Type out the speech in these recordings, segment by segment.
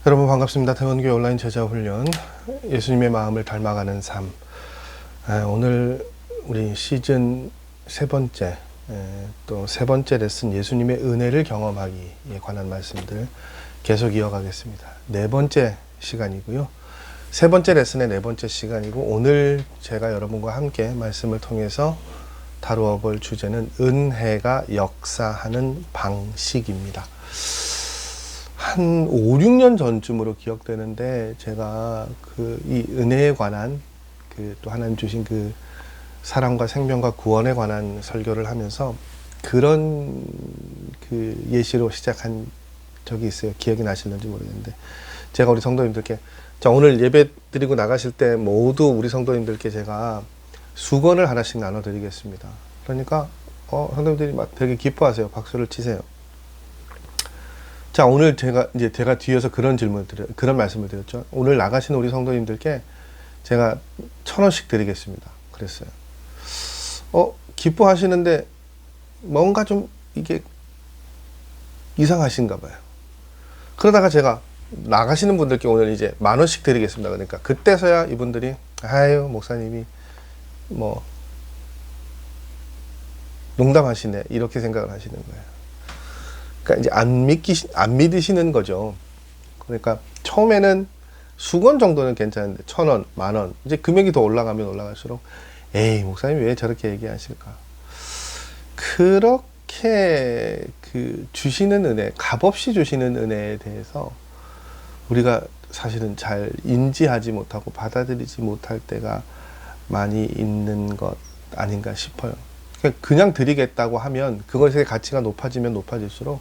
여러분 반갑습니다. 태원교회 온라인 제자훈련 예수님의 마음을 닮아가는 삶. 오늘 우리 시즌 세 번째 또 세 번째 레슨 예수님의 은혜를 경험하기에 관한 말씀들 계속 이어가겠습니다. 네 번째 시간이고요. 세 번째 레슨의 네 번째 시간이고, 오늘 제가 여러분과 함께 말씀을 통해서 다루어 볼 주제는 은혜가 역사하는 방식입니다. 한 5, 6년 전쯤으로 기억되는데, 제가 이 은혜에 관한 또 하나님 주신 사랑과 생명과 구원에 관한 설교를 하면서 그런 예시로 시작한 적이 있어요. 기억이 나시는지 모르겠는데, 제가 우리 성도님들께, 자, 오늘 예배 드리고 나가실 때 모두 우리 성도님들께 제가 수건을 하나씩 나눠 드리겠습니다. 그러니까 성도님들이 막 되게 기뻐하세요. 박수를 치세요. 자, 오늘 제가 뒤에서 그런 말씀을 드렸죠. 오늘 나가신 우리 성도님들께 제가 1,000원씩 드리겠습니다. 그랬어요. 기뻐하시는데 뭔가 좀 이게 이상하신가 봐요. 그러다가 제가 나가시는 분들께 오늘 이제 10,000원씩 드리겠습니다. 그러니까 그때서야 이분들이, 아유, 목사님이 뭐 농담하시네, 이렇게 생각을 하시는 거예요. 그러니까 이제 안 믿으시는 거죠. 그러니까 처음에는 수건 정도는 괜찮은데 1,000원, 10,000원, 이제 금액이 더 올라가면 올라갈수록, 에이, 목사님 왜 저렇게 얘기하실까? 그렇게 주시는 은혜, 값없이 주시는 은혜에 대해서 우리가 사실은 잘 인지하지 못하고 받아들이지 못할 때가 많이 있는 것 아닌가 싶어요. 그냥 드리겠다고 하면 그것의 가치가 높아지면 높아질수록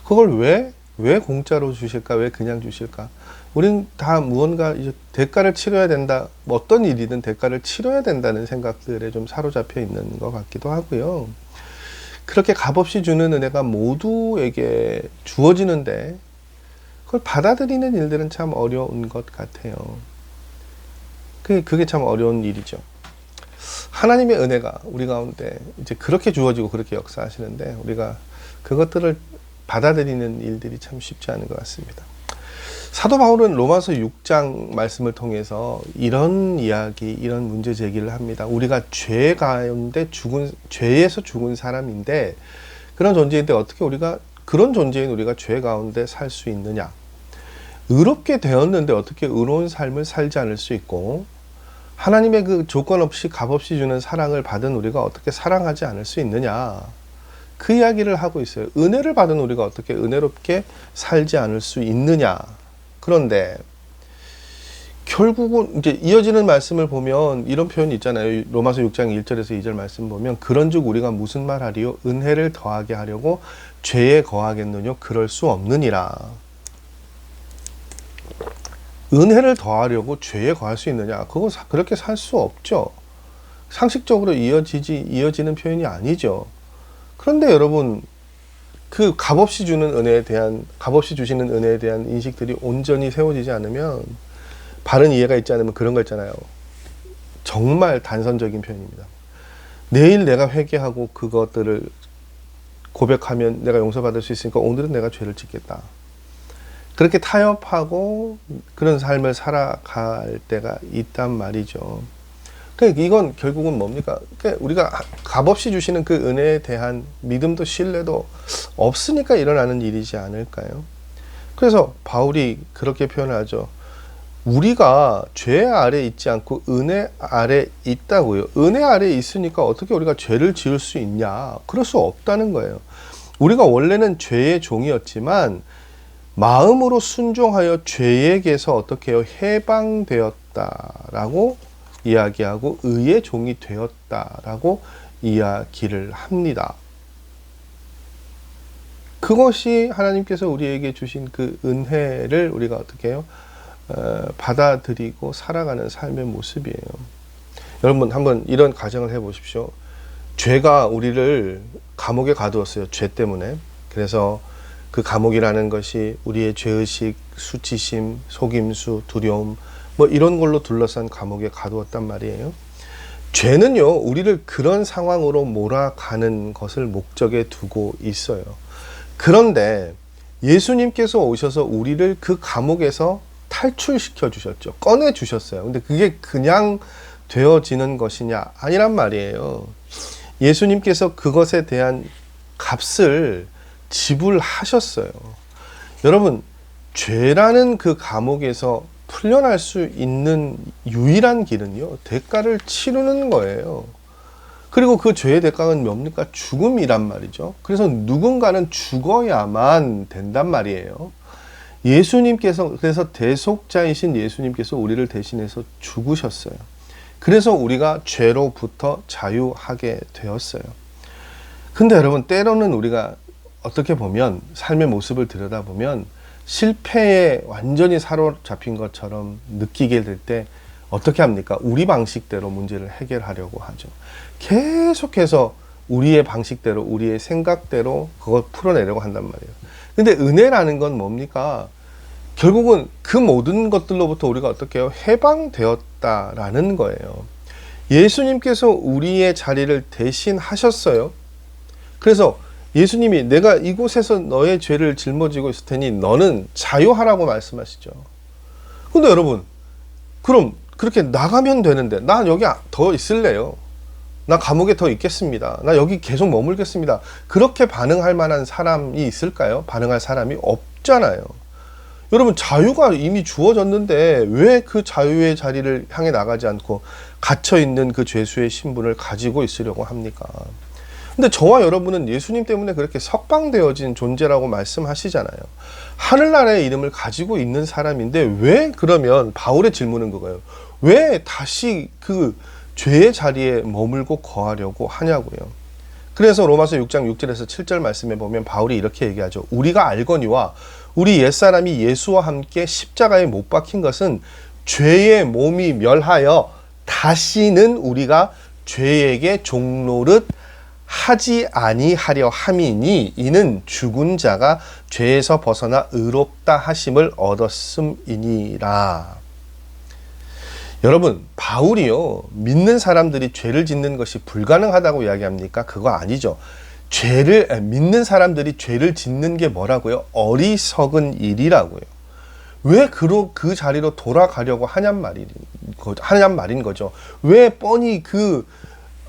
그걸 왜 공짜로 주실까? 왜 그냥 주실까? 우린 다 무언가 이제 대가를 치러야 된다. 어떤 일이든 대가를 치러야 된다는 생각들에 좀 사로잡혀 있는 것 같기도 하고요. 그렇게 값없이 주는 은혜가 모두에게 주어지는데 그걸 받아들이는 일들은 참 어려운 것 같아요. 그게 참 어려운 일이죠. 하나님의 은혜가 우리 가운데 이제 그렇게 주어지고 그렇게 역사하시는데, 우리가 그것들을 받아들이는 일들이 참 쉽지 않은 것 같습니다. 사도 바울은 로마서 6장 말씀을 통해서 이런 이야기, 이런 문제 제기를 합니다. 우리가 죄 가운데 죄에서 죽은 사람인데, 그런 존재인데 어떻게 그런 존재인 우리가 죄 가운데 살 수 있느냐? 의롭게 되었는데 어떻게 의로운 삶을 살지 않을 수 있고, 하나님의 그 조건 없이 값없이 주는 사랑을 받은 우리가 어떻게 사랑하지 않을 수 있느냐, 그 이야기를 하고 있어요. 은혜를 받은 우리가 어떻게 은혜롭게 살지 않을 수 있느냐. 그런데 결국은 이제 이어지는 말씀을 보면 이런 표현이 있잖아요. 로마서 6장 1절에서 2절 말씀 보면, 그런즉 우리가 무슨 말하리요? 은혜를 더하게 하려고 죄에 거하겠느뇨? 그럴 수 없느니라. 은혜를 더하려고 죄에 거할 수 있느냐? 그거 그렇게 살 수 없죠. 상식적으로 이어지는 표현이 아니죠. 그런데 여러분, 그 값없이 주시는 은혜에 대한 인식들이 온전히 세워지지 않으면, 바른 이해가 있지 않으면 그런 거 있잖아요. 정말 단선적인 표현입니다. 내일 내가 회개하고 그것들을 고백하면 내가 용서받을 수 있으니까 오늘은 내가 죄를 짓겠다. 그렇게 타협하고 그런 삶을 살아갈 때가 있단 말이죠. 그러니까 이건 결국은 뭡니까? 그러니까 우리가 값없이 주시는 그 은혜에 대한 믿음도 신뢰도 없으니까 일어나는 일이지 않을까요? 그래서 바울이 그렇게 표현하죠. 우리가 죄 아래 있지 않고 은혜 아래 있다고요. 은혜 아래 있으니까 어떻게 우리가 죄를 지을 수 있냐? 그럴 수 없다는 거예요. 우리가 원래는 죄의 종이었지만 마음으로 순종하여 죄에게서 어떻게 해요? 해방되었다라고 이야기하고 의의 종이 되었다라고 이야기를 합니다. 그것이 하나님께서 우리에게 주신 그 은혜를 우리가 어떻게 해요? 받아들이고 살아가는 삶의 모습이에요. 여러분, 한번 이런 가정을 해보십시오. 죄가 우리를 감옥에 가두었어요. 죄 때문에. 그래서 그 감옥이라는 것이 우리의 죄의식, 수치심, 속임수, 두려움, 뭐 이런 걸로 둘러싼 감옥에 가두었단 말이에요. 죄는요, 우리를 그런 상황으로 몰아가는 것을 목적에 두고 있어요. 그런데 예수님께서 오셔서 우리를 그 감옥에서 탈출시켜 주셨죠. 꺼내 주셨어요. 근데 그게 그냥 되어지는 것이냐? 아니란 말이에요. 예수님께서 그것에 대한 값을 지불하셨어요. 여러분, 죄라는 그 감옥에서 풀려날 수 있는 유일한 길은요, 대가를 치르는 거예요. 그리고 그 죄의 대가는 뭡니까? 죽음이란 말이죠. 그래서 누군가는 죽어야만 된단 말이에요. 예수님께서, 그래서 대속자이신 예수님께서 우리를 대신해서 죽으셨어요. 그래서 우리가 죄로부터 자유하게 되었어요. 근데 여러분, 때로는 우리가 어떻게 보면 삶의 모습을 들여다보면 실패에 완전히 사로잡힌 것처럼 느끼게 될 때 어떻게 합니까? 우리 방식대로 문제를 해결하려고 하죠. 계속해서 우리의 방식대로, 우리의 생각대로 그걸 풀어내려고 한단 말이에요. 근데 은혜라는 건 뭡니까? 결국은 그 모든 것들로부터 우리가 어떻게 해요? 해방되었다라는 거예요. 예수님께서 우리의 자리를 대신하셨어요. 그래서 예수님이 내가 이곳에서 너의 죄를 짊어지고 있을 테니 너는 자유하라고 말씀하시죠. 근데 여러분, 그럼 그렇게 나가면 되는데 나 여기 더 있을래요. 나 감옥에 더 있겠습니다. 나 여기 계속 머물겠습니다. 그렇게 반응할 만한 사람이 있을까요? 반응할 사람이 없잖아요. 여러분, 자유가 이미 주어졌는데 왜 그 자유의 자리를 향해 나가지 않고 갇혀있는 그 죄수의 신분을 가지고 있으려고 합니까? 근데 저와 여러분은 예수님 때문에 그렇게 석방되어진 존재라고 말씀하시잖아요. 하늘나라의 이름을 가지고 있는 사람인데 왜 그러면 바울의 질문은 그거예요. 왜 다시 그 죄의 자리에 머물고 거하려고 하냐고요. 그래서 로마서 6장 6절에서 7절 말씀에 보면 바울이 이렇게 얘기하죠. 우리가 알거니와 우리 옛사람이 예수와 함께 십자가에 못 박힌 것은 죄의 몸이 멸하여 다시는 우리가 죄에게 종노릇 하지 아니하려 함이니 이는 죽은 자가 죄에서 벗어나 의롭다 하심을 얻었음이니라. 여러분, 바울이요, 믿는 사람들이 죄를 짓는 것이 불가능하다고 이야기합니까? 그거 아니죠. 믿는 사람들이 죄를 짓는 게 뭐라고요? 어리석은 일이라고요. 왜 그 자리로 돌아가려고 하냔 말인 거죠. 왜 뻔히 그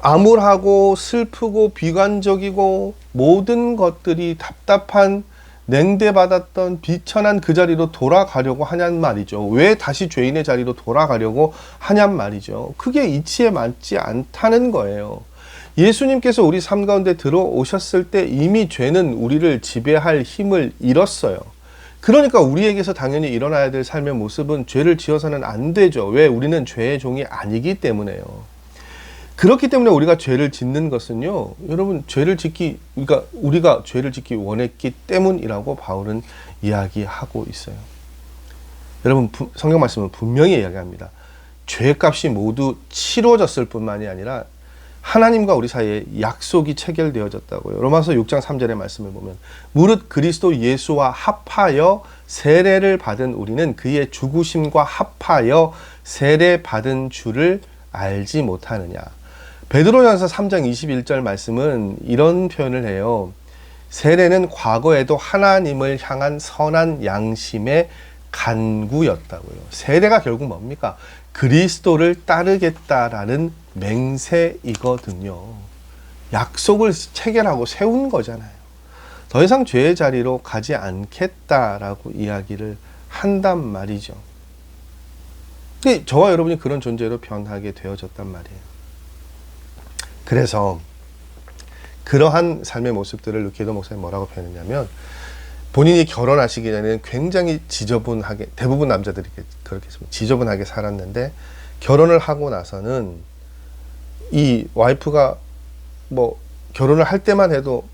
암울하고 슬프고 비관적이고 모든 것들이 답답한 냉대받았던 비천한 그 자리로 돌아가려고 하냔 말이죠. 왜 다시 죄인의 자리로 돌아가려고 하냔 말이죠. 그게 이치에 맞지 않다는 거예요. 예수님께서 우리 삶 가운데 들어오셨을 때 이미 죄는 우리를 지배할 힘을 잃었어요. 그러니까 우리에게서 당연히 일어나야 될 삶의 모습은 죄를 지어서는 안 되죠. 왜? 우리는 죄의 종이 아니기 때문에요. 그렇기 때문에 우리가 죄를 짓는 것은요, 여러분, 그러니까 우리가 죄를 짓기 원했기 때문이라고 바울은 이야기하고 있어요. 여러분, 성경 말씀은 분명히 이야기합니다. 죄값이 모두 치러졌을 뿐만이 아니라 하나님과 우리 사이에 약속이 체결되어졌다고요. 로마서 6장 3절의 말씀을 보면 무릇 그리스도 예수와 합하여 세례를 받은 우리는 그의 죽으심과 합하여 세례 받은 줄을 알지 못하느냐. 베드로전서 3장 21절 말씀은 이런 표현을 해요. 세례는 과거에도 하나님을 향한 선한 양심의 간구였다고요. 세례가 결국 뭡니까? 그리스도를 따르겠다라는 맹세이거든요. 약속을 체결하고 세운 거잖아요. 더 이상 죄의 자리로 가지 않겠다라고 이야기를 한단 말이죠. 근데 저와 여러분이 그런 존재로 변하게 되어졌단 말이에요. 그래서 그러한 삶의 모습들을 루키에도 목사님 뭐라고 표현했냐면, 본인이 결혼하시기 전에는 굉장히 지저분하게, 대부분 남자들이 그렇게 지저분하게 살았는데, 결혼을 하고 나서는 이 와이프가 뭐 결혼을 할 때만 해도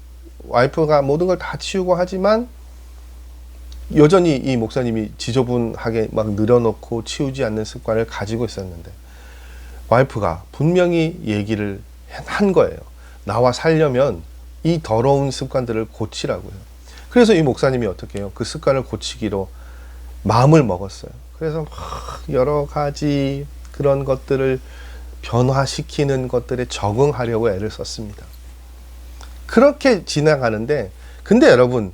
와이프가 모든 걸 다 치우고 하지만 여전히 이 목사님이 지저분하게 막 늘어놓고 치우지 않는 습관을 가지고 있었는데, 와이프가 분명히 얘기를 한 거예요. 나와 살려면 이 더러운 습관들을 고치라고요. 그래서 이 목사님이 어떻게 해요? 그 습관을 고치기로 마음을 먹었어요. 그래서 여러 가지 그런 것들을 변화시키는 것들에 적응하려고 애를 썼습니다. 그렇게 지나가는데, 근데 여러분,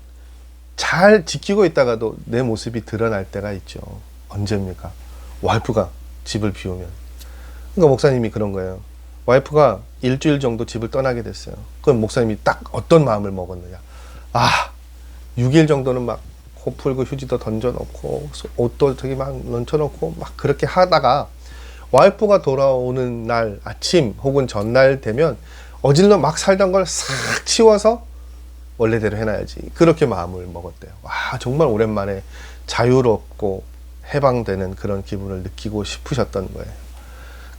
잘 지키고 있다가도 내 모습이 드러날 때가 있죠. 언제입니까? 와이프가 집을 비우면. 그러니까 목사님이 그런 거예요. 와이프가 일주일 정도 집을 떠나게 됐어요. 그럼 목사님이 딱 어떤 마음을 먹었느냐. 6일 정도는 막 코 풀고 휴지도 던져놓고 옷도 저기 막 넘쳐놓고 막 그렇게 하다가 와이프가 돌아오는 날 아침 혹은 전날 되면 어질러 막 살던 걸 싹 치워서 원래대로 해놔야지. 그렇게 마음을 먹었대요. 정말 오랜만에 자유롭고 해방되는 그런 기분을 느끼고 싶으셨던 거예요.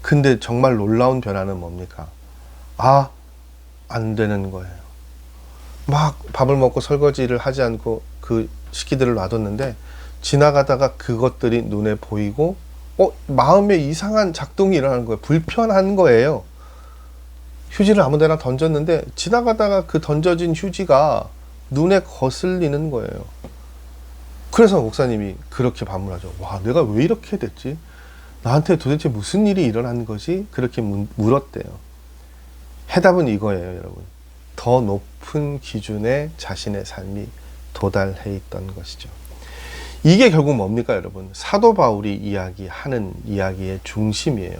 근데 정말 놀라운 변화는 뭡니까? 안 되는 거예요. 막 밥을 먹고 설거지를 하지 않고 그 식기들을 놔뒀는데 지나가다가 그것들이 눈에 보이고 마음에 이상한 작동이 일어나는 거예요. 불편한 거예요. 휴지를 아무 데나 던졌는데 지나가다가 그 던져진 휴지가 눈에 거슬리는 거예요. 그래서 목사님이 그렇게 반문하죠. 내가 왜 이렇게 됐지? 나한테 도대체 무슨 일이 일어난 거지? 그렇게 물었대요. 해답은 이거예요, 여러분. 더 높은 기준에 자신의 삶이 도달해 있던 것이죠. 이게 결국 뭡니까, 여러분? 사도 바울이 이야기하는 이야기의 중심이에요.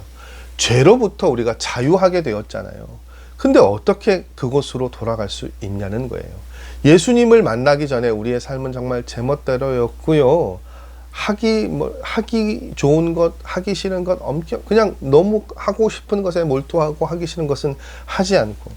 죄로부터 우리가 자유하게 되었잖아요. 근데 어떻게 그곳으로 돌아갈 수 있냐는 거예요. 예수님을 만나기 전에 우리의 삶은 정말 제멋대로였고요. 하기 좋은 것, 하기 싫은 것, 그냥 너무 하고 싶은 것에 몰두하고 하기 싫은 것은 하지 않고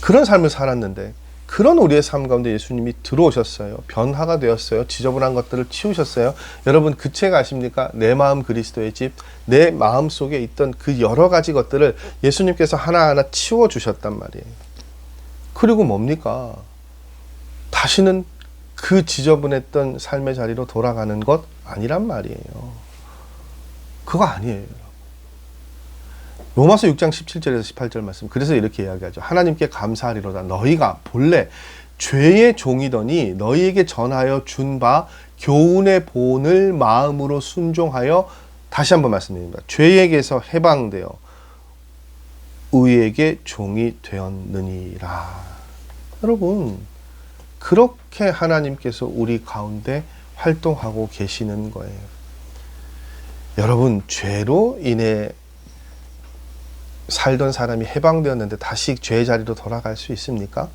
그런 삶을 살았는데 그런 우리의 삶 가운데 예수님이 들어오셨어요. 변화가 되었어요. 지저분한 것들을 치우셨어요. 여러분 그 책 아십니까? 내 마음 그리스도의 집. 내 마음 속에 있던 그 여러 가지 것들을 예수님께서 하나하나 치워주셨단 말이에요. 그리고 뭡니까? 다시는 그 지저분했던 삶의 자리로 돌아가는 것 아니란 말이에요. 그거 아니에요. 로마서 6장 17절에서 18절 말씀. 그래서 이렇게 이야기하죠. 하나님께 감사하리로다. 너희가 본래 죄의 종이더니 너희에게 전하여 준 바 교훈의 본을 마음으로 순종하여 다시 한번 말씀드립니다. 죄에게서 해방되어 의에게 종이 되었느니라. 여러분 그렇게 하나님께서 우리 가운데 활동하고 계시는 거예요. 여러분 죄로 인해 살던 사람이 해방되었는데 다시 죄의 자리로 돌아갈 수 있습니까?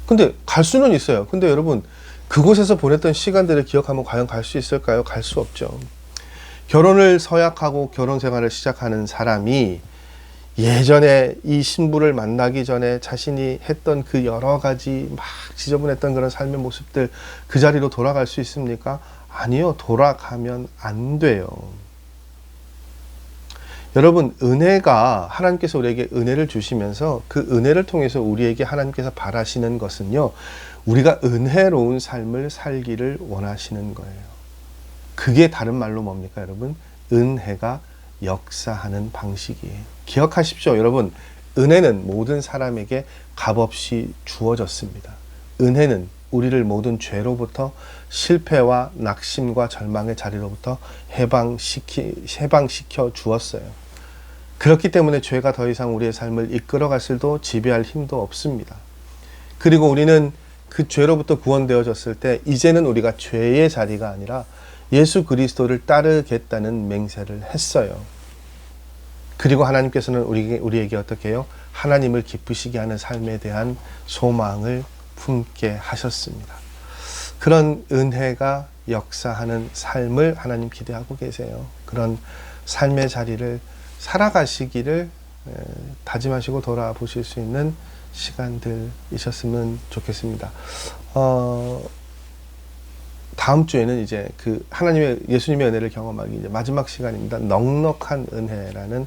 근데 갈 수는 있어요. 근데 여러분 그곳에서 보냈던 시간들을 기억하면 과연 갈 수 있을까요? 갈 수 없죠. 결혼을 서약하고 결혼 생활을 시작하는 사람이 예전에 이 신부를 만나기 전에 자신이 했던 그 여러 가지 막 지저분했던 그런 삶의 모습들 그 자리로 돌아갈 수 있습니까? 아니요. 돌아가면 안 돼요. 여러분 은혜가 하나님께서 우리에게 은혜를 주시면서 그 은혜를 통해서 우리에게 하나님께서 바라시는 것은요. 우리가 은혜로운 삶을 살기를 원하시는 거예요. 그게 다른 말로 뭡니까 여러분? 은혜가 역사하는 방식이에요. 기억하십시오. 여러분 은혜는 모든 사람에게 값없이 주어졌습니다. 은혜는 우리를 모든 죄로부터 실패와 낙심과 절망의 자리로부터 해방시켜 주었어요. 그렇기 때문에 죄가 더 이상 우리의 삶을 이끌어갈 수도 지배할 힘도 없습니다. 그리고 우리는 그 죄로부터 구원되어졌을 때 이제는 우리가 죄의 자리가 아니라 예수 그리스도를 따르겠다는 맹세를 했어요. 그리고 하나님께서는 우리에게 어떻게 해요? 하나님을 기쁘시게 하는 삶에 대한 소망을 품게 하셨습니다. 그런 은혜가 역사하는 삶을 하나님 기대하고 계세요. 그런 삶의 자리를 살아가시기를 다짐하시고 돌아보실 수 있는 시간들이셨으면 좋겠습니다. 다음 주에는 이제 그 예수님의 은혜를 경험하기 이제 마지막 시간입니다. 넉넉한 은혜라는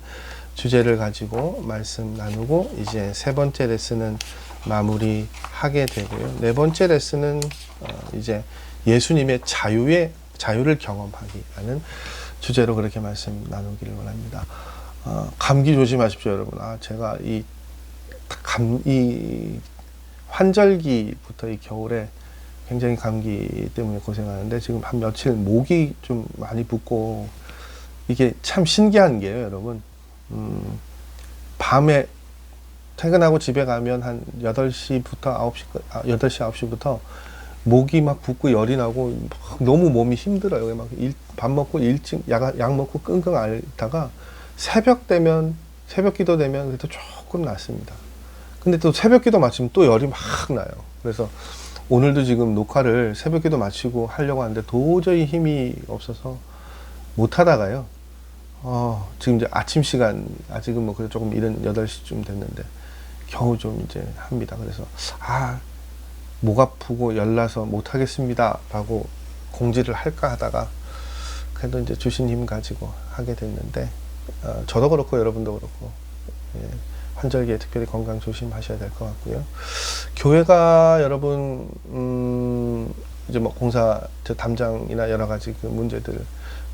주제를 가지고 말씀 나누고 이제 세 번째 레슨은 마무리하게 되고요. 네 번째 레슨은 이제 예수님의 자유를 경험하기라는 주제로 그렇게 말씀 나누기를 원합니다. 감기 조심하십시오, 여러분. 제가 이 환절기부터 이 겨울에 굉장히 감기 때문에 고생하는데 지금 한 며칠 목이 좀 많이 붓고 이게 참 신기한 게요, 여러분. 밤에 퇴근하고 집에 가면 한 8시, 9시부터 목이 막 붓고 열이 나고 막 너무 몸이 힘들어요. 막 밥 먹고 일찍 약 먹고 끙끙 앓다가 새벽 되면 새벽 기도 되면 그래도 조금 낫습니다. 근데 또 새벽 기도 마치면 또 열이 막 나요. 그래서 오늘도 지금 녹화를 새벽 기도 마치고 하려고 하는데 도저히 힘이 없어서 못 하다가요. 지금 이제 아침 시간, 아직은 뭐 그래도 조금 이른 8시쯤 됐는데 겨우 좀 이제 합니다. 그래서 목 아프고 열나서 못 하겠습니다 라고 공지를 할까 하다가 그래도 이제 주신 힘 가지고 하게 됐는데, 저도 그렇고 여러분도 그렇고, 예, 환절기에 특별히 건강 조심하셔야 될 것 같고요. 교회가 여러분 이제 뭐 공사 담장이나 여러 가지 그 문제들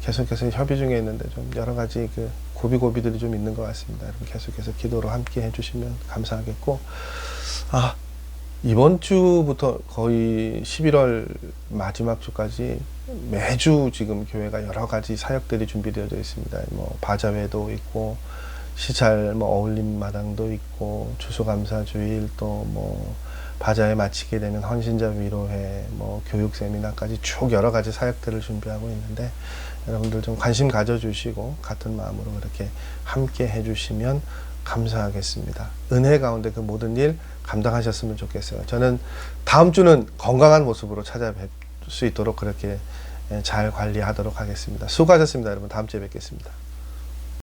계속해서 협의 중에 있는데 좀 여러 가지 그 고비고비들이 좀 있는 것 같습니다. 여러분 계속해서 기도로 함께 해주시면 감사하겠고, 이번 주부터 거의 11월 마지막 주까지 매주 지금 교회가 여러 가지 사역들이 준비되어져 있습니다. 뭐 바자회도 있고 시찰 뭐 어울림 마당도 있고 추수감사주일, 또 뭐 바자회 마치게 되면 헌신자 위로회, 뭐 교육 세미나까지 쭉 여러 가지 사역들을 준비하고 있는데, 여러분들 좀 관심 가져주시고 같은 마음으로 그렇게 함께 해주시면 감사하겠습니다. 은혜 가운데 그 모든 일 감당하셨으면 좋겠어요. 저는 다음 주는 건강한 모습으로 찾아뵐 수 있도록 그렇게 잘 관리하도록 하겠습니다. 수고하셨습니다. 여러분 다음 주에 뵙겠습니다.